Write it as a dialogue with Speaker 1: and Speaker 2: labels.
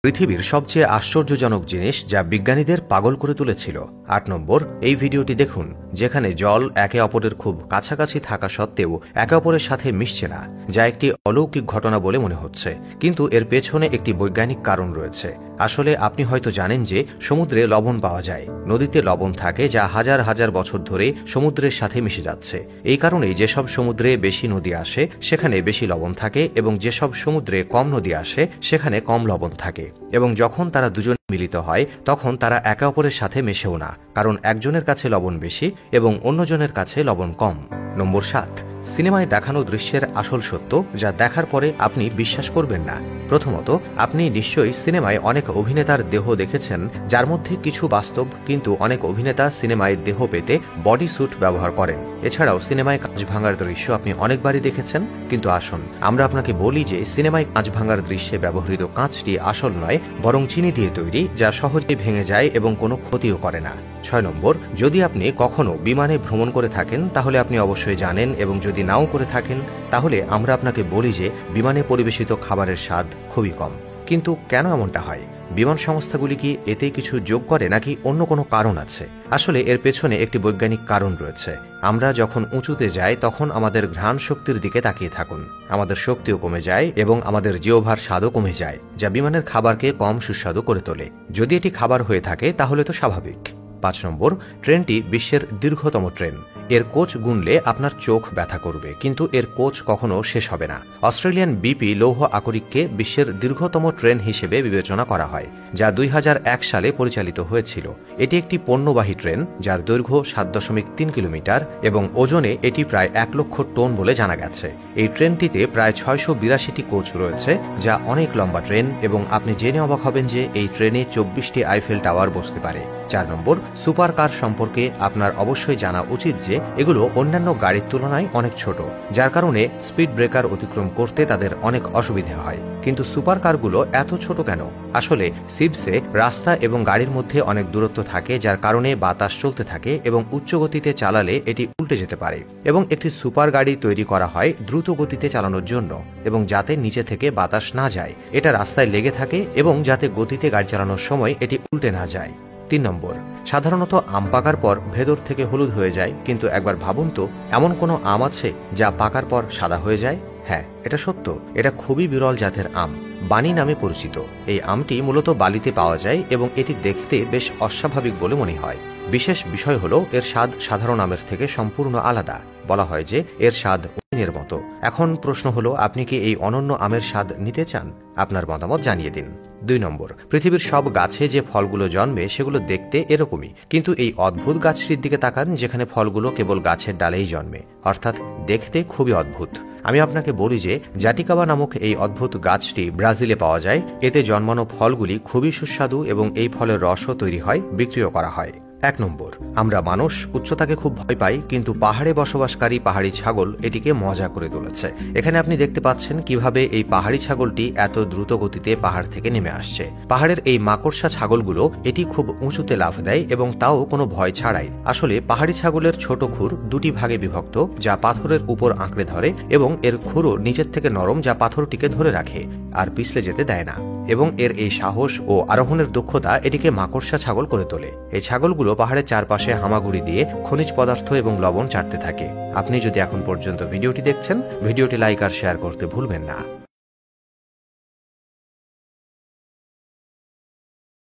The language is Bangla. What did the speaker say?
Speaker 1: পৃথিবীর সবচেয়ে আশ্চর্যজনক জিনিস যা বিজ্ঞানীদের পাগল করে তুলেছিল। ৮ নম্বর, এই ভিডিওটি দেখুন যেখানে জল একে অপরের খুব কাছাকাছি থাকা সত্ত্বেও একে অপরের সাথে মিশছে না, যা একটি অলৌকিক ঘটনা বলে মনে হচ্ছে, কিন্তু এর পেছনে একটি বৈজ্ঞানিক কারণ রয়েছে। আসলে আপনি হয়তো জানেন যে সমুদ্রে লবণ পাওয়া যায়, নদীতে লবণ থাকে যা হাজার হাজার বছর ধরে সমুদ্রের সাথে মিশে যাচ্ছে। এই কারণেই যেসব সমুদ্রে বেশি নদী আসে সেখানে বেশি লবণ থাকে, এবং যেসব সমুদ্রে কম নদী আসে সেখানে কম লবণ থাকে। এবং যখন তারা দুজন মিলিত হয় তখন তারা একে অপরের সাথে মেশেও না, কারণ একজনের কাছে লবণ বেশি এবং অন্যজনের কাছে লবণ কম। নম্বর ৭, সিনেমায় দেখানো দৃশ্যের আসল সত্য যা দেখার পরে আপনি বিশ্বাস করবেন না। প্রথমত, আপনি নিশ্চয়ই সিনেমায় অনেক অভিনেতার দেহ দেখেছেন যার মধ্যে কিছু বাস্তব, কিন্তু অনেক অভিনেতা সিনেমায় দেহ পেতে বডি স্যুট ব্যবহার করেন। এছাড়াও সিনেমায় কাঁচ ভাঙার দৃশ্য আপনি অনেকবারই দেখেছেন, কিন্তু আসুন আমরা আপনাকে বলি যে সিনেমায় কাঁচ ভাঙার দৃশ্যে ব্যবহৃত কাঁচটি আসল নয়, বরং চিনি দিয়ে তৈরি, যা সহজেই ভেঙে যায় এবং কোনো ক্ষতিও করে না। ৬ নম্বর, যদি আপনি কখনো বিমানে ভ্রমণ করে থাকেন তাহলে আপনি অবশ্যই জানেন, এবং যদি নাও করে থাকেন তাহলে আমরা আপনাকে বলি যে বিমানে পরিবেশিত খাবারের স্বাদ খুবই কম। কিন্তু কেন এমনটা হয়? বিমান সংস্থাগুলি কি এতে কিছু যোগ করে নাকি অন্য কোনো কারণ আছে? আসলে এর পেছনে একটি বৈজ্ঞানিক কারণ রয়েছে। আমরা যখন উঁচুতে যাই তখন আমাদের ঘ্রাণ শক্তির দিকে তাকিয়ে থাকুন, আমাদের শক্তিও কমে যায় এবং আমাদের জিহ্বার স্বাদও কমে যায়, যা বিমানের খাবারকে কম সুস্বাদু করে তোলে। যদি এটি খাবার হয়ে থাকে তাহলে তো স্বাভাবিক। ৫ নম্বর, ট্রেনটি বিশ্বের দীর্ঘতম ট্রেন। এর কোচ গুনলে আপনার চোখ ব্যথা করবে, কিন্তু এর কোচ কখনো শেষ হবে না। অস্ট্রেলিয়ান বিপি লৌহ আকরিককে বিশ্বের দীর্ঘতম ট্রেন হিসেবে বিবেচনা করা হয়, যা ২০০১ সালে পরিচালিত হয়েছিল। এটি একটি পণ্যবাহী ট্রেন যার দৈর্ঘ্য ৭.৩ কিলোমিটার এবং ওজনে এটি প্রায় ১ লক্ষ টন বলে জানা গেছে। এই ট্রেনটিতে প্রায় ৬৮২টি কোচ রয়েছে, যা অনেক লম্বা ট্রেন, এবং আপনি জেনে অবাক হবেন যে এই ট্রেনে ২৪টি আইফেল টাওয়ার বসতে পারে। ৪ নম্বর, সুপার কার সম্পর্কে আপনার অবশ্যই জানা উচিত যে এগুলো অন্যান্য গাড়ির তুলনায় অনেক ছোট, যার কারণে স্পিড ব্রেকার অতিক্রম করতে তাদের অনেক অসুবিধা হয়। কিন্তু সুপার কারগুলো এত ছোট কেন? আসলে সিবসে রাস্তা এবং গাড়ির মধ্যে অনেক দূরত্ব থাকে, যার কারণে বাতাস চলতে থাকে এবং উচ্চ গতিতে চালালে এটি উল্টে যেতে পারে। এবং একটি সুপার গাড়ি তৈরি করা হয় দ্রুত গতিতে চালানোর জন্য, এবং যাতে নিচে থেকে বাতাস না যায়, এটা রাস্তায় লেগে থাকে, এবং যাতে গতিতে গাড়ি চালানোর সময় এটি উল্টে না যায়। ৩ নম্বর, সাধারণত আম পাকার পর ভেতর থেকে হলুদ হয়ে যায়, কিন্তু একবার ভাবুন তো, এমন কোনো আম আছে যা পাকার পর সাদা হয়ে যায়? হ্যাঁ, এটা সত্য। এটা খুবই বিরল জাতের আম, বানি নামে পরিচিত। এই আমটি মূলত বালিতে পাওয়া যায় এবং এটি দেখতে বেশ অস্বাভাবিক বলে মনে হয়। বিশেষ বিষয় হলো এর স্বাদ সাধারণ আমের থেকে সম্পূর্ণ আলাদা। বলা হয় যে এর স্বাদ ওয়াইনের মতো। এখন প্রশ্ন হলো, আপনি কি এই অনন্য আমের স্বাদ নিতে চান? আপনার মতামত জানিয়ে দিন। ২ নম্বর, পৃথিবীর সব গাছে যে ফলগুলো জন্মে সেগুলো দেখতে এরকমই, কিন্তু এই অদ্ভুত গাছটির দিকে তাকান যেখানে ফলগুলো কেবল গাছের ডালেই জন্মে, অর্থাৎ দেখতে খুবই অদ্ভুত। আমি আপনাকে বলি যে জাটিকাবা নামক এই অদ্ভুত গাছটি ব্রাজিলে পাওয়া যায়। এতে জন্মানো ফলগুলি খুবই সুস্বাদু এবং এই ফলের রসও তৈরি হয়, বিক্রিও করা হয়। ১ নম্বর, আমরা মানুষ উচ্চতাকে খুব ভয় পাই, কিন্তু পাহাড়ে বসবাসকারী পাহাড়ি ছাগল এটিকে মজা করে তুলেছে। এখানে আপনি দেখতে পাচ্ছেন কিভাবে এই পাহাড়ি ছাগলটি এত দ্রুত গতিতে পাহাড় থেকে নেমে আসছে। পাহাড়ের এই মাকড়সা ছাগলগুলো এটি খুব উঁচুতে লাফ দেয়, এবং তাও কোনো ভয় ছাড়াই। আসলে পাহাড়ি ছাগলের ছোট খুর দুটি ভাগে বিভক্ত, যা পাথরের উপর আঁকড়ে ধরে, এবং এর খুরও নিচের থেকে নরম, যা পাথরটিকে ধরে রাখে আর পিছলে যেতে দেয় না। এবং এর এই সাহস ও আরোহণের দক্ষতা এটিকে মাকড়সা ছাগল করে তোলে। এই ছাগলগুলো পাহাড়ের চারপাশে হামাগুড়ি দিয়ে খনিজ পদার্থ এবং লবণ চাটতে থাকে। আপনি যদি এখন পর্যন্ত ভিডিওটি দেখছেন, ভিডিওটি লাইক আর শেয়ার করতে ভুলবেন না।